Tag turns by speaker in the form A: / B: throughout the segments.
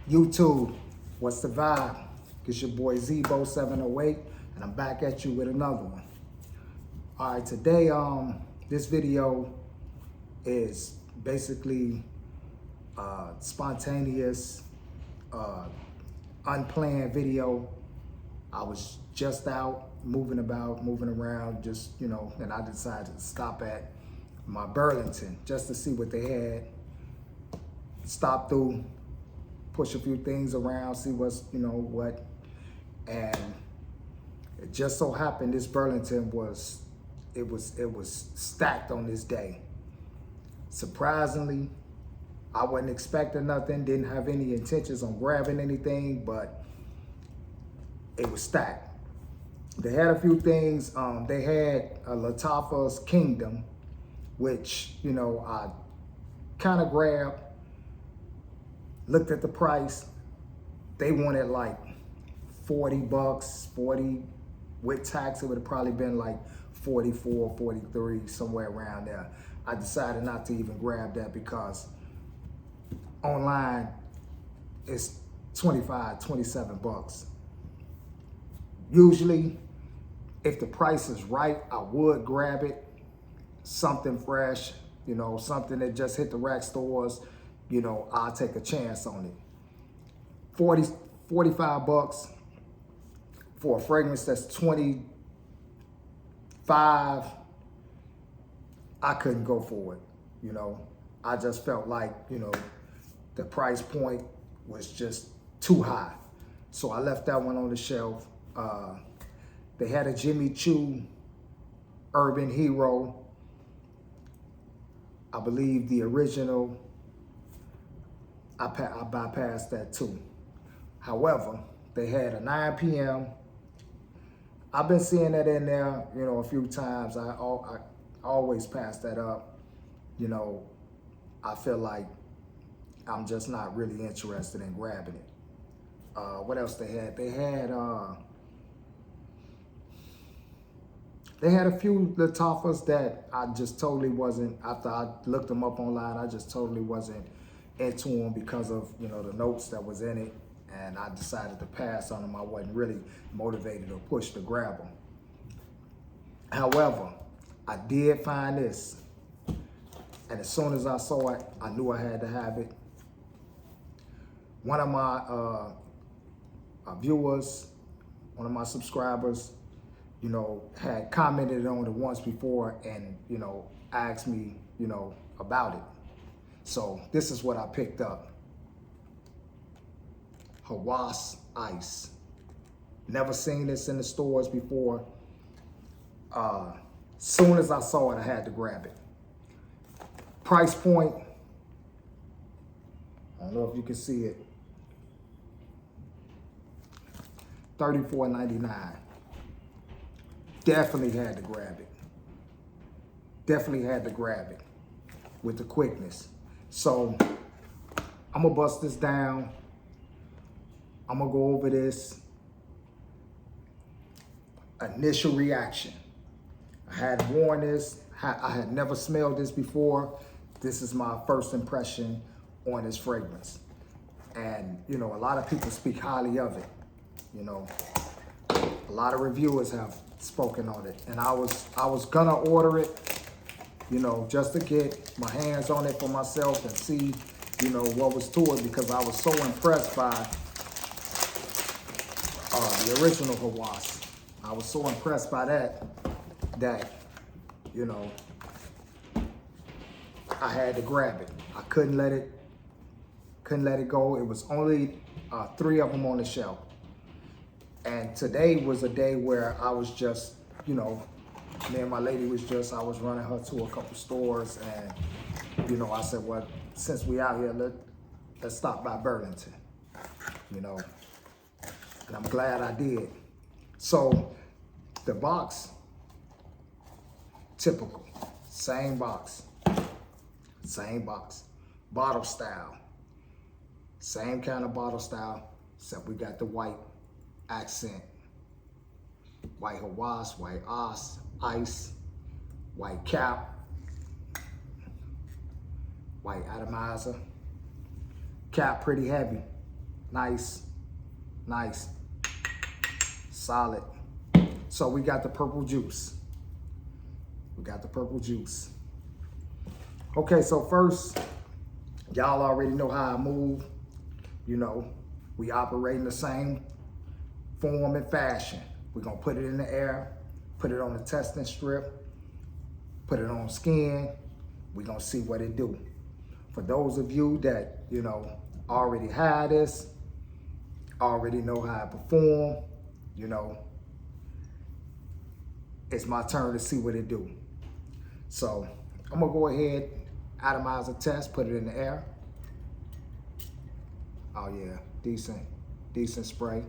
A: YouTube, what's the vibe? It's your boy Zebo708, and I'm back at you with another one. All right, today, this video is basically spontaneous, unplanned video. I was just out, moving around, and I decided to stop at my Burlington just to see what they had. Stop through, push a few things around, see what's, what. And it just so happened this Burlington was stacked on this day. Surprisingly, I wasn't expecting nothing, didn't have any intentions on grabbing anything, but it was stacked. They had a few things. They had a Latifah's Kingdom, which, I kind of grabbed, looked at the price. They wanted like $40, 40 with tax. It would have probably been like 44, 43, somewhere around there. I decided not to even grab that because online it's 25, 27 bucks. Usually, if the price is right, I would grab it. Something fresh, something that just hit the rack stores, I'll take a chance on it. 40, 45 bucks for a fragrance that's 25, I couldn't go for it, I just felt like, the price point was just too high. So I left that one on the shelf. They had a Jimmy Choo Urban Hero. I believe the original, I bypassed that too. However, they had a 9 p.m. I've been seeing that in there, a few times. I always pass that up. I feel like I'm just not really interested in grabbing it. What else they had? They had a few Latifahs that I just totally wasn't, after I looked them up online, I just totally wasn't into them because of, the notes that was in it. And I decided to pass on them. I wasn't really motivated or pushed to grab them. However, I did find this. And as soon as I saw it, I knew I had to have it. One of my viewers, one of my subscribers, had commented on it once before and, asked me, about it. So this is what I picked up. Hawas Ice. Never seen this in the stores before. Soon as I saw it, I had to grab it. Price point, I don't know if you can see it, $34.99. Definitely had to grab it. Definitely had to grab it with the quickness. So I'm gonna bust this down. I'm gonna go over this. Initial reaction. I had worn this. I had never smelled this before. This is my first impression on this fragrance. And, a lot of people speak highly of it. A lot of reviewers have spoken on it. And I was gonna order it, just to get my hands on it for myself and see, what was to it, because I was so impressed by the original Hawas. I was so impressed by that, I had to grab it. I couldn't let it go. It was only 3 of them on the shelf. And today was a day where I was just, me and my lady I was running her to a couple stores, and, I said, well, since we out here, let's stop by Burlington, and I'm glad I did. So the box, typical, same box, bottle style, same kind of bottle style, except we got the white accent. White Hawas, white ice, white cap, white atomizer. Cap pretty heavy. Nice, nice, solid. So we got the purple juice. We got the purple juice. Okay, so first, y'all already know how I move. You know, we operate in the same form and fashion. We're gonna put it in the air, put it on the testing strip, put it on skin. We're gonna see what it do. For those of you that, you know, already had this, already know how it perform, you know, it's my turn to see what it do. So I'm gonna go ahead, atomize the test, put it in the air. Oh yeah, decent spray,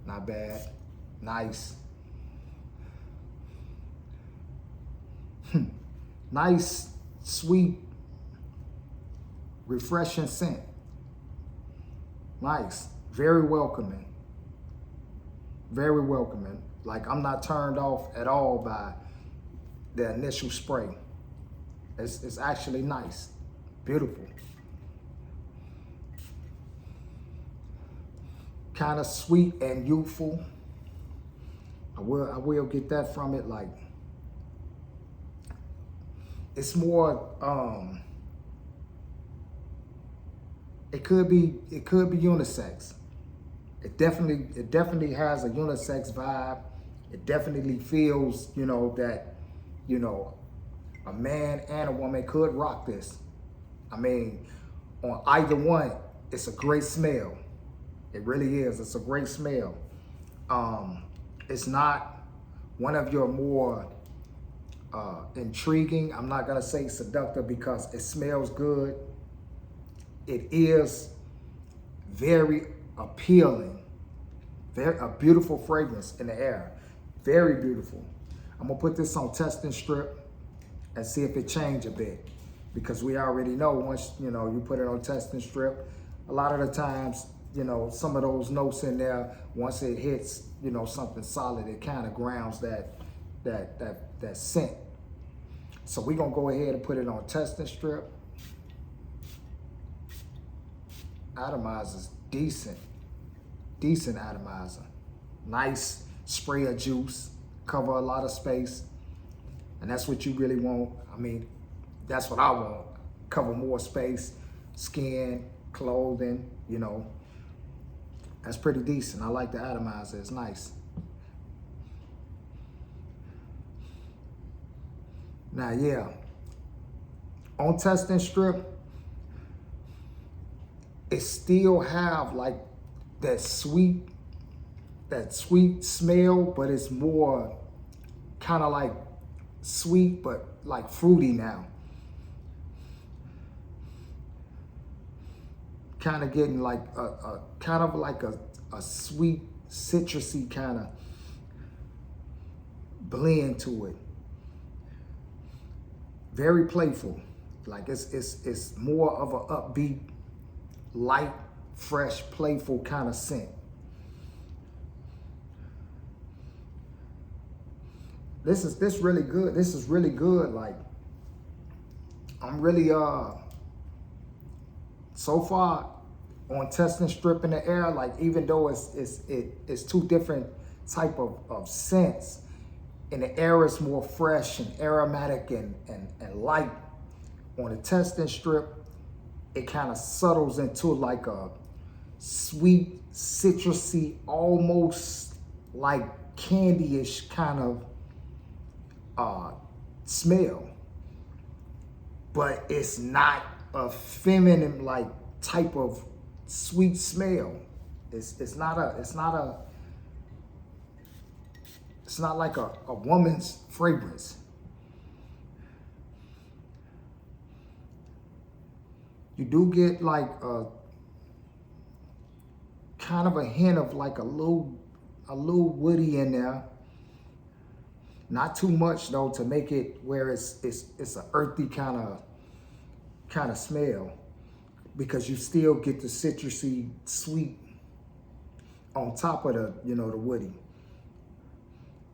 A: not bad, nice. Nice, sweet, refreshing scent. Nice, very welcoming. Very welcoming. Like, I'm not turned off at all by the initial spray. It's actually nice, beautiful. Kind of sweet and youthful. I will get that from it. Like, it's more, it could be unisex. It definitely has a unisex vibe. It definitely feels, you know, that, you know, a man and a woman could rock this. I mean, on either one, it's a great smell. It really is. It's a great smell. It's not one of your more intriguing. I'm not gonna say seductive because it smells good. It is very appealing. A beautiful fragrance in the air. Very beautiful. I'm gonna put this on testing strip and see if it change a bit, because we already know once, you know, you put it on testing strip, a lot of the times, you know, some of those notes in there, once it hits, you know, something solid, it kind of grounds that scent. So we're gonna go ahead and put it on testing strip. Atomizer's decent atomizer. Nice spray of juice, cover a lot of space. And that's what you really want. I mean, that's what I want. Cover more space, skin, clothing, you know. That's pretty decent. I like the atomizer, it's nice. Now, yeah, on testing strip, it still have like that sweet smell, but it's more kind of like sweet, but like fruity now. Kind of getting like a sweet citrusy kind of blend to it. Very playful. Like it's more of an upbeat, light, fresh, playful kind of scent. This really good. This is really good. Like, I'm really so far on testing strip in the air, like, even though it's two different type of scents, in the air it's more fresh and aromatic and light. On the testing strip, it kind of settles into like a sweet, citrusy, almost like candy-ish kind of smell, but it's not a feminine like type of sweet smell. It's not like a woman's fragrance. You do get like a kind of a hint of like a little woody in there. Not too much though to make it where it's an earthy kind of smell, because you still get the citrusy sweet on top of the, you know, the woody.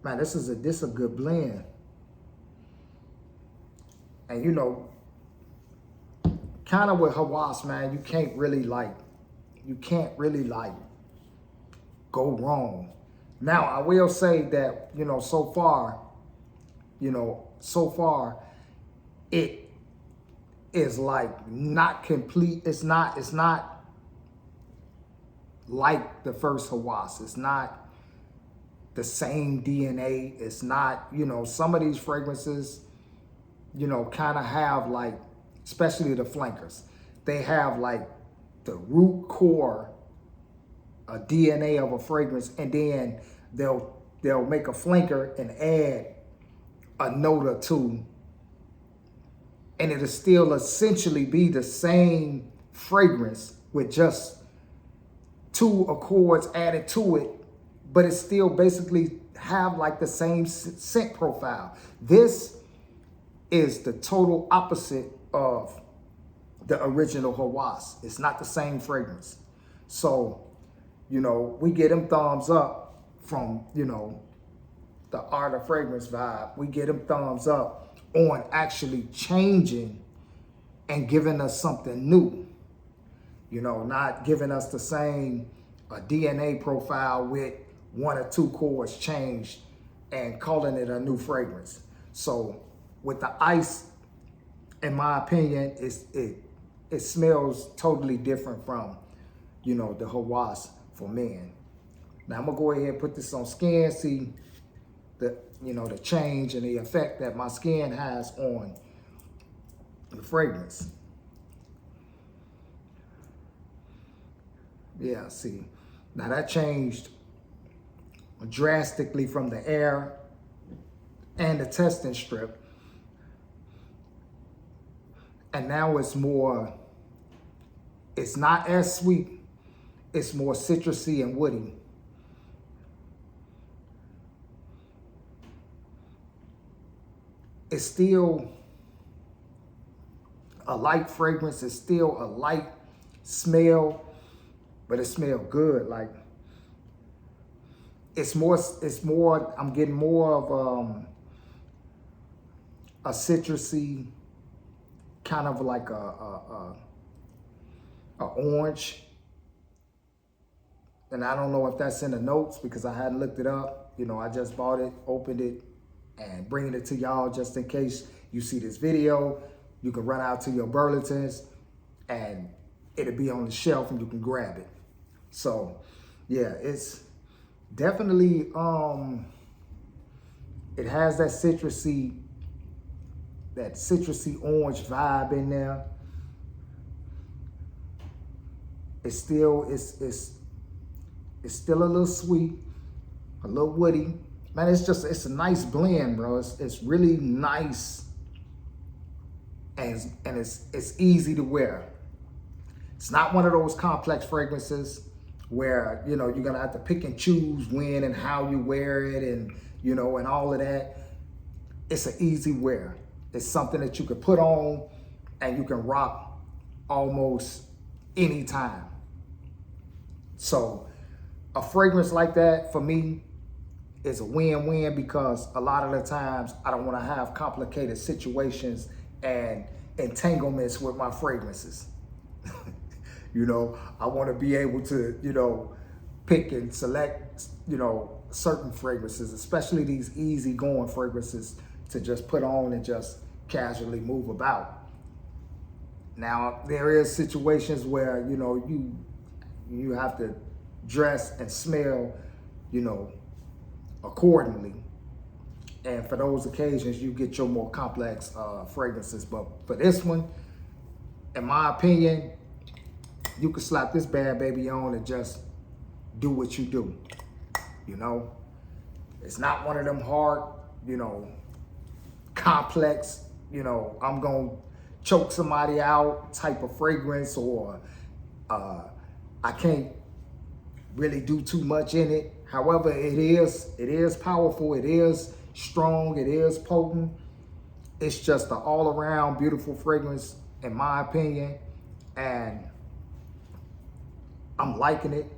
A: Man, this is a good blend. And you know, kind of with Hawas, man, you can't really like you can't really like go wrong. Now, I will say that, so far, it is like not complete. It's not like the first Hawas. It's not the same DNA. It's not, some of these fragrances, kind of have like, especially the flankers, they have like the root core, a DNA of a fragrance, and then they'll make a flanker and add a note or two, and it'll still essentially be the same fragrance with just two accords added to it, but it still basically have like the same scent profile. This is the total opposite of the original Hawas. It's not the same fragrance. So, we get them thumbs up from, the art of fragrance vibe. We get them thumbs up on actually changing and giving us something new. Not giving us the same DNA profile with one or two chords changed and calling it a new fragrance. So with the ice, in my opinion, it smells totally different from, the Hawas for men. Now I'm gonna go ahead and put this on skin, see the change and the effect that my skin has on the fragrance. Yeah, see, now that changed drastically from the air and the testing strip. And now it's not as sweet, it's more citrusy and woody. It's still a light fragrance, it's still a light smell, but it smells good. Like it's more, I'm getting more of a citrusy, kind of like a orange. And I don't know if that's in the notes because I hadn't looked it up. I just bought it, opened it, and bringing it to y'all just in case you see this video. You can run out to your Burlingtons and it'll be on the shelf and you can grab it. So yeah, it's definitely, it has that citrusy orange vibe in there. It's still a little sweet, a little woody. Man, it's a nice blend, bro. It's really nice, and it's easy to wear. It's not one of those complex fragrances where, you're gonna have to pick and choose when and how you wear it and, and all of that. It's an easy wear. It's something that you can put on and you can rock almost any time. So a fragrance like that for me is a win-win because a lot of the times I don't want to have complicated situations and entanglements with my fragrances. I want to be able to, pick and select, certain fragrances, especially these easy-going fragrances to just put on and just casually move about. Now, there is situations where, you have to dress and smell, accordingly. And for those occasions, you get your more complex fragrances. But for this one, in my opinion, you can slap this bad baby on and just do what you do. It's not one of them hard, complex, I'm gonna choke somebody out type of fragrance, or I can't really do too much in it. However, it is powerful, it is strong, it is potent. It's just an all-around beautiful fragrance, in my opinion, and I'm liking it.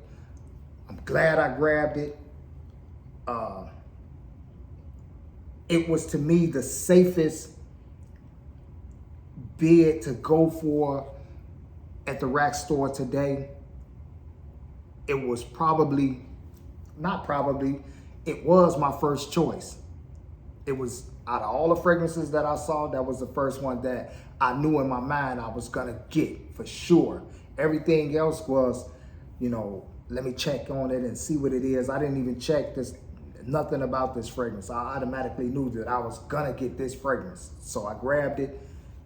A: I'm glad I grabbed it. It was, to me, the safest bid to go for at the rack store today. it was probably, not probably, it was my first choice. It was, out of all the fragrances that I saw, that was the first one that I knew in my mind I was gonna get for sure. Everything else was, you know, let me check on it and see what it is. I didn't even check nothing about this fragrance. I automatically knew that I was gonna get this fragrance. So I grabbed it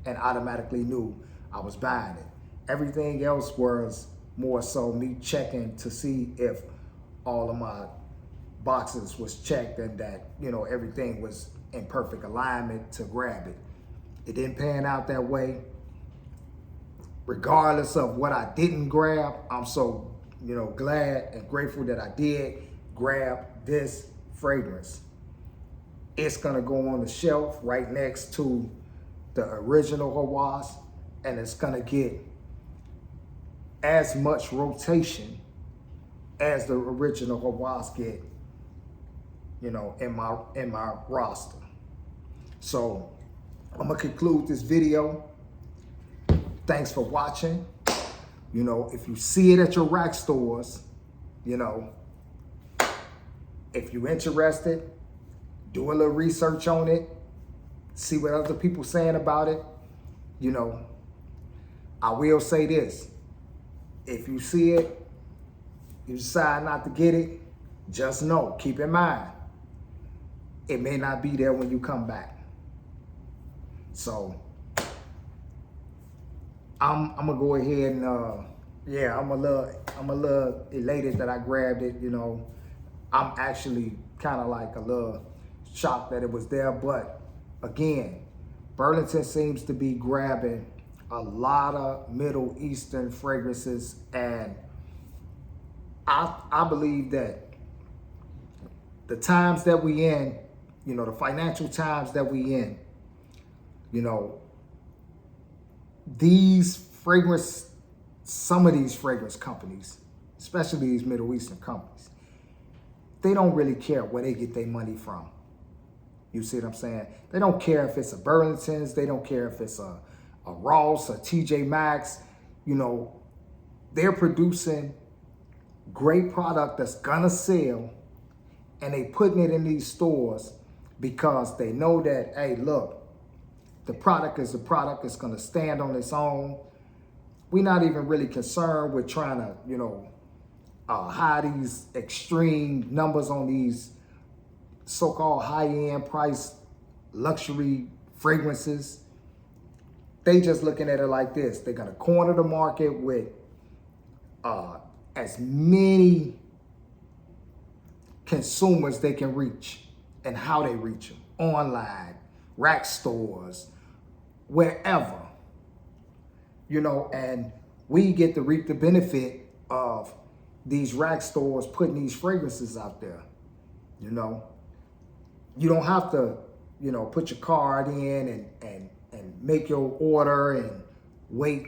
A: and automatically knew I was buying it. Everything else was more so me checking to see if all of my boxes was checked and that, you know, everything was in perfect alignment to grab it. It didn't pan out that way. Regardless of what I didn't grab, I'm so, you know, glad and grateful that I did grab this fragrance. It's gonna go on the shelf right next to the original Hawas, and it's gonna get as much rotation as the original Hawas get, you know, in my roster. So I'm gonna conclude this video. Thanks for watching. You know, if you see it at your rack stores, you know, if you're interested, do a little research on it, see what other people saying about it. You know, I will say this. If you see it, you decide not to get it, just know, keep in mind, it may not be there when you come back. So I'm gonna go ahead and yeah, I'm a little elated that I grabbed it. You know, I'm actually kind of like a little shocked that it was there, but again, Burlington seems to be grabbing a lot of Middle Eastern fragrances, and I believe that the times that we in, you know, the financial times that we in, you know, some of these fragrance companies, especially these Middle Eastern companies, they don't really care where they get their money from. You see what I'm saying? They don't care if it's a Burlington's, they don't care if it's a Ross, a TJ Maxx. You know, they're producing great product that's gonna sell, and they putting it in these stores because they know that, hey, look, the product is a product, it's gonna stand on its own. We're not even really concerned with trying to, you know, hide these extreme numbers on these so-called high-end price luxury fragrances. They just looking at it like this. They're gonna corner the market with as many consumers they can reach and how they reach them. Online, rack stores, wherever. You know, and we get to reap the benefit of these rack stores putting these fragrances out there. You know, you don't have to, you know, put your card in and make your order and wait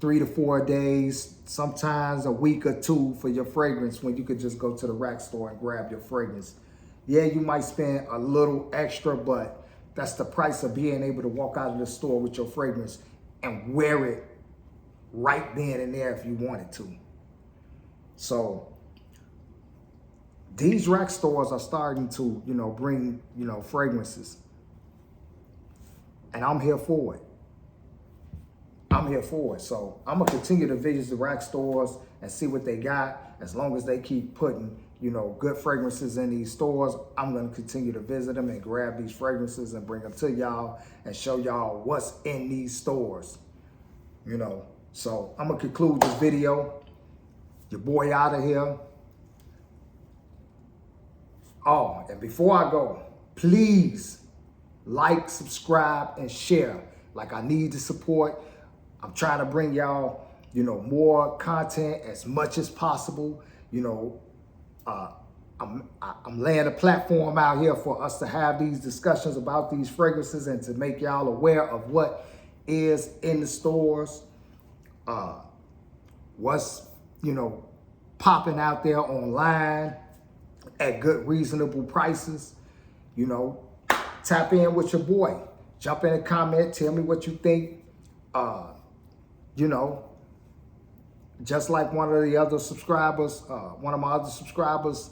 A: 3 to 4 days, sometimes a week or two for your fragrance, when you could just go to the rack store and grab your fragrance. Yeah, you might spend a little extra, but that's the price of being able to walk out of the store with your fragrance and wear it right then and there if you wanted to. So these rack stores are starting to, you know, bring, you know, fragrances. And I'm here for it. I'm here for it. So I'm gonna continue to visit the rack stores and see what they got. As long as they keep putting, you know, good fragrances in these stores, I'm gonna continue to visit them and grab these fragrances and bring them to y'all and show y'all what's in these stores. You know, so I'm gonna conclude this video. Your boy out of here. Oh, and before I go, please like, subscribe, and share. Like, I need the support. I'm trying to bring y'all, you know, more content as much as possible. You know, I'm laying a platform out here for us to have these discussions about these fragrances and to make y'all aware of what is in the stores, what's, you know, popping out there online at good, reasonable prices. You know, tap in with your boy. Jump in a comment. Tell me what you think. You know, Just like one of the other subscribers, one of my other subscribers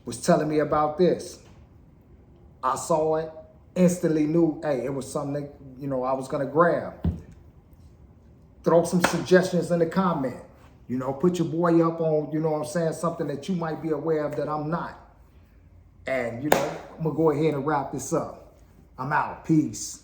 A: was telling me about this. I saw it, instantly knew, hey, it was something that, you know, I was gonna grab. Throw some suggestions in the comment. You know, put your boy up on, you know what I'm saying, something that you might be aware of that I'm not. And, you know, I'm gonna go ahead and wrap this up. I'm out. Peace.